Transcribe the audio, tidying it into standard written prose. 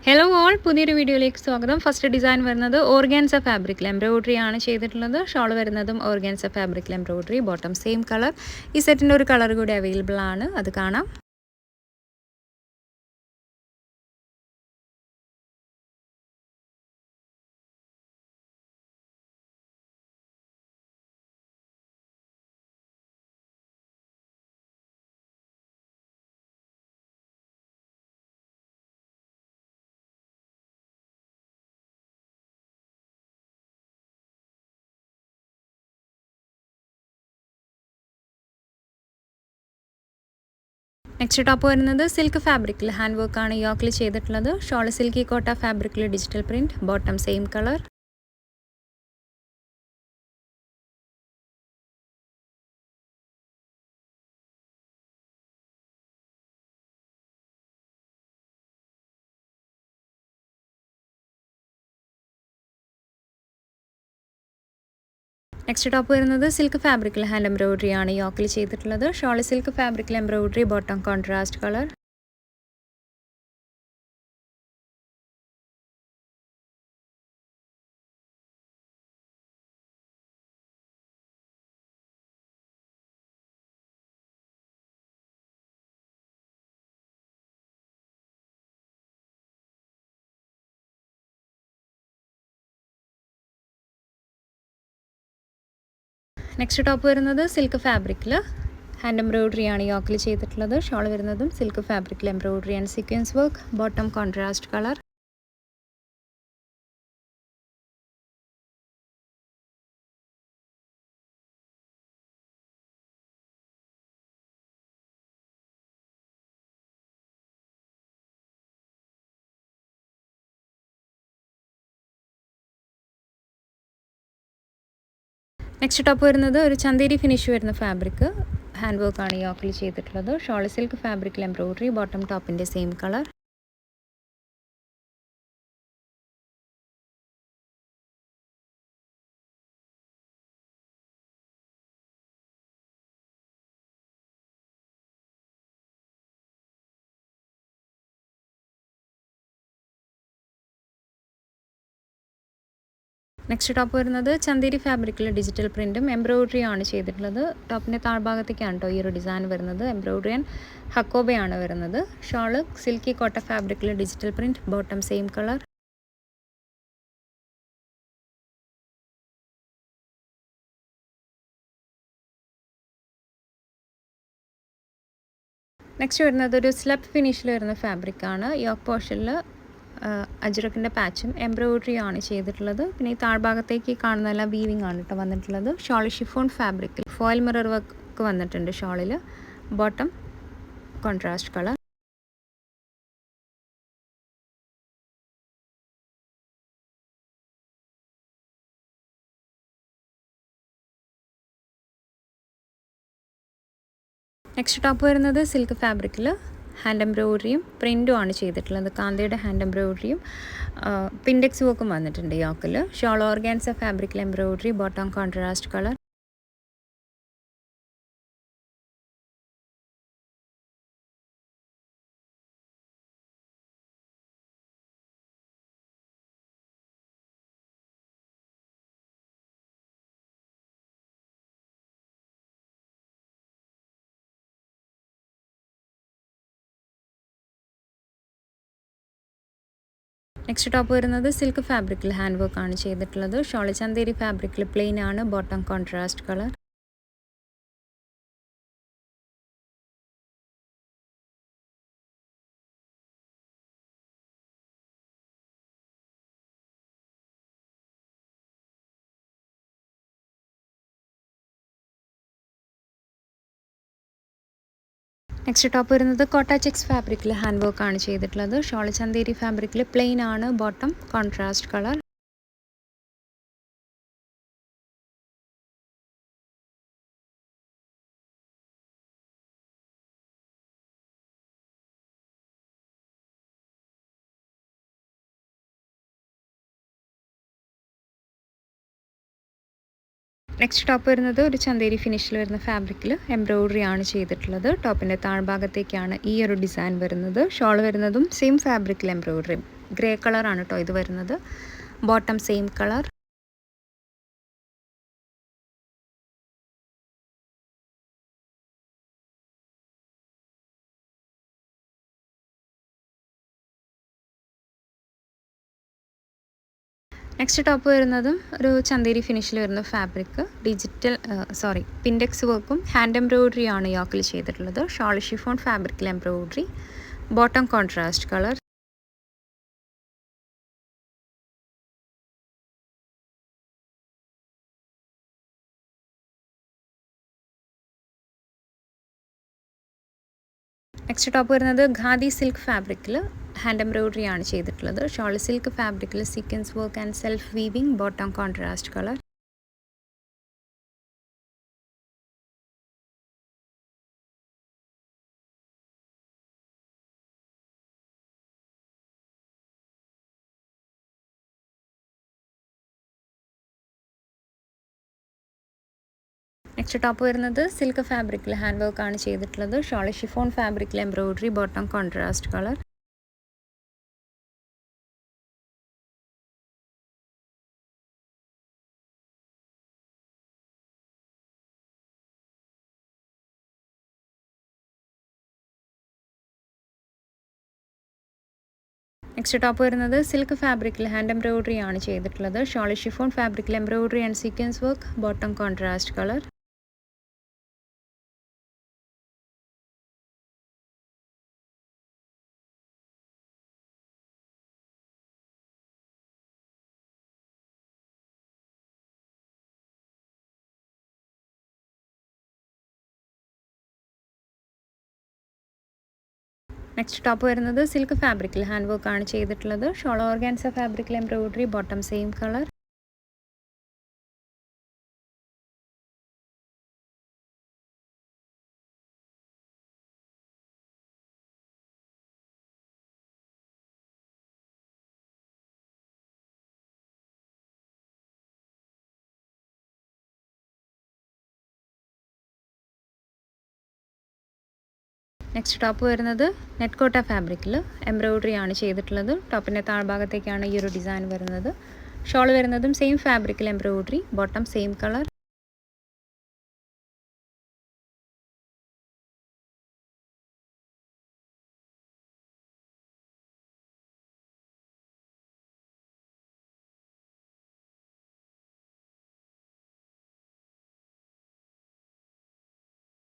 Hello all, പുതിയൊരു വീഡിയോയിലേക്ക് സ്വാഗതം. ഫസ്റ്റ് ഡിസൈൻ വരുന്നത് ഓർഗാൻസ ഫാബ്രിക്കിൽ എംബ്രോയിഡറി ആണ് ചെയ്തിട്ടുള്ളത്. ഷോൾ വരുന്നതും ഓർഗാൻസ ഫാബ്രിക്കിൽ എംബ്രോയിഡറി, ബോട്ടം സെയിം കളർ. ഈ സെറ്റിൻ്റെ ഒരു കളർ കൂടി അവൈലബിൾ ആണ്, അത് കാണാം. നെക്സ്റ്റ് ടോപ്പ് വരുന്നത് സിൽക്ക് ഫാബ്രിക്കിൽ ഹാൻഡ് വർക്കാണ് യോക്കിൽ ചെയ്തിട്ടുള്ളത്. ഷോൾ സിൽക്കി കോട്ട ഫാബ്രിക്കിൽ digital print, bottom same colour. Next top വരുന്നത് സിൽക്ക് ഫാബ്രിക്കിൽ ഹാൻഡ് എംബ്രോയിഡറി ആണ് യോക്കിൽ ചെയ്തിട്ടുള്ളത്. ഷോൾ സിൽക്ക് ഫാബ്രിക്കിൽ embroidery, bottom contrast colour. Next top വരുന്നത് സിൽക്ക് ഫാബ്രിക്കിൽ ഹാൻഡ് എംബ്രോയിഡറി ആണ് യോക്കിൽ ചെയ്തിട്ടുള്ളത്. ഷോൾ വരുന്നതും സിൽക്ക് ഫാബ്രിക്കിൽ embroidery and sequence work, bottom contrast colour. Next top വരുന്നത് ഒരു ചന്തേരി ഫിനിഷ് വരുന്ന ഫാബ്രിക് ഹാൻഡ് വർക്കാണ് യോക്കിൽ ചെയ്തിട്ടുള്ളത്. ഷോൾ സിൽക്ക് ഫാബ്രിക്കിൽ എംബ്രോയിഡറി, ബോട്ടം ടോപ്പിൻ്റെ സെയിം കളർ. നെക്സ്റ്റ് ടോപ്പ് വരുന്നത് ചന്തേരി ഫാബ്രിക്കിൽ ഡിജിറ്റൽ പ്രിൻറ്റും എംബ്രോയിഡറി ആണ് ചെയ്തിട്ടുള്ളത്. ടോപ്പിൻ്റെ താഴ്ഭാഗത്തേക്കാണ് കേട്ടോ ഈ ഒരു ഡിസൈൻ വരുന്നത്. എംബ്രോയിഡറി ആൻഡ് ഹക്കോബയാണ് വരുന്നത്. ഷോള് സിൽക്കി കോട്ട ഫാബ്രിക്കിൽ digital print, bottom same colour. Next വരുന്നത് ഒരു സ്ലബ് ഫിനിഷിൽ വരുന്ന ഫാബ്രിക്കാണ്. യോക്ക് പോർഷനിൽ അജ്രക്കിൻ്റെ പാച്ചും എംബ്രോയിഡറി ആണ് ചെയ്തിട്ടുള്ളത്. പിന്നെ ഈ താഴ്ഭാഗത്തേക്ക് കാണുന്നതെല്ലാം വീവിങ് ആണ് കേട്ടോ വന്നിട്ടുള്ളത്. ഷോൾ ഷിഫോൺ ഫാബ്രിക്കിൽ ഫോയിൽ മിറർ വർക്ക് വന്നിട്ടുണ്ട് ഷോളിൽ, bottom contrast colour. Next top വരുന്നത് സിൽക്ക് ഫാബ്രിക്കിൽ ഹാൻഡ് എംബ്രോയിഡറിയും പ്രിൻറ്റും ആണ് ചെയ്തിട്ടുള്ളത്. കാന്തയുടെ ഹാൻഡ് എംബ്രോയിഡറിയും പിൻഡെക്സ് വർക്കും വന്നിട്ടുണ്ട് യോക്കിൽ. ഷോൾ ഓർഗാൻസ ഫാബ്രിക്കിൽ embroidery, bottom contrast colour. Next top വരുന്നത് സിൽക്ക് ഫാബ്രിക്കിൽ ഹാൻഡ് വർക്കാണ് ചെയ്തിട്ടുള്ളത്. ഷോൾ ചന്തേരി ഫാബ്രിക്കിൽ പ്ലെയിൻ ആണ്, bottom contrast colour. Next top വരുന്നത് കോട്ട ചെക്സ് ഫാബ്രിക്കിൽ ഹാൻഡ് വർക്കാണ് ചെയ്തിട്ടുള്ളത്. ഷോൾ ചന്തേരി ഫാബ്രിക്കിൽ പ്ലെയിൻ ആണ്, bottom contrast colour. Next top വരുന്നത് ഒരു ചന്തേരി ഫിനിഷിൽ വരുന്ന ഫാബ്രിക്കിൽ എംബ്രോയ്ഡറി ആണ് ചെയ്തിട്ടുള്ളത്. ടോപ്പിൻ്റെ താഴ്ഭാഗത്തേക്കാണ് ഈ ഒരു ഡിസൈൻ വരുന്നത്. ഷോൾ വരുന്നതും സെയിം ഫാബ്രിക്കിൽ എംബ്രോയ്ഡറി ഗ്രേ കളറാണ് കേട്ടോ ഇത് വരുന്നത്. Bottom same colour. Next top വരുന്നതും ഒരു ചന്തേരി ഫിനിഷിൽ വരുന്ന ഫാബ്രിക് പിൻഡെക്സ് വർക്കും ഹാൻഡ് എംബ്രോയ്ഡറി ആണ് യോക്കിൽ ചെയ്തിട്ടുള്ളത്. ഷോൾ ഷിഫോൺ ഫാബ്രിക്കിൽ embroidery. Bottom contrast colour. Next top വരുന്നത് ഖാദി സിൽക്ക് ഫാബ്രിക്കിൽ ഹാൻഡ് എംബ്രോയ്ഡറി ആണ് ചെയ്തിട്ടുള്ളത്. ഷോൾ സിൽക്ക് ഫാബ്രിക്കിൽ sequence work and self weaving. Bottom contrast colour. Next top വരുന്നത് സിൽക്ക് ഫാബ്രിക്കിൽ ഹാൻഡ് വർക്ക് ആണ് ചെയ്തിട്ടുള്ളത്. ഷോൾ ഷിഫോൺ ഫാബ്രിക്കിൽ embroidery. Bottom contrast colour. Next top വരുന്നത് സിൽക്ക് ഫാബ്രിക്കിൽ ഹാൻഡ് എംബ്രോയ്ഡറി ആണ് ചെയ്തിട്ടുള്ളത്. ഷോൾ ഷിഫോൺ ഫാബ്രിക്കിൽ embroidery and sequence work. Bottom contrast colour. Next top വരുന്നത് സിൽക്ക് ഫാബ്രിക്കിൽ ഹാൻഡ് വർക്ക് ആണ് ചെയ്തിട്ടുള്ളത്. ഷോൾ ഓർഗാൻസ ഫാബ്രിക്കിൽ embroidery. Bottom same colour. Next top വരുന്നത് നെറ്റ് കോട്ട ഫാബ്രിക്കിൽ എംബ്രോയ്ഡറി ആണ് ചെയ്തിട്ടുള്ളത്. ടോപ്പിൻ്റെ താഴ്ഭാഗത്തേക്കാണ് ഈ ഒരു ഡിസൈൻ വരുന്നത്. ഷോൾ വരുന്നതും സെയിം ഫാബ്രിക്കിൽ എംബ്രോയ്ഡറി. Bottom same colour.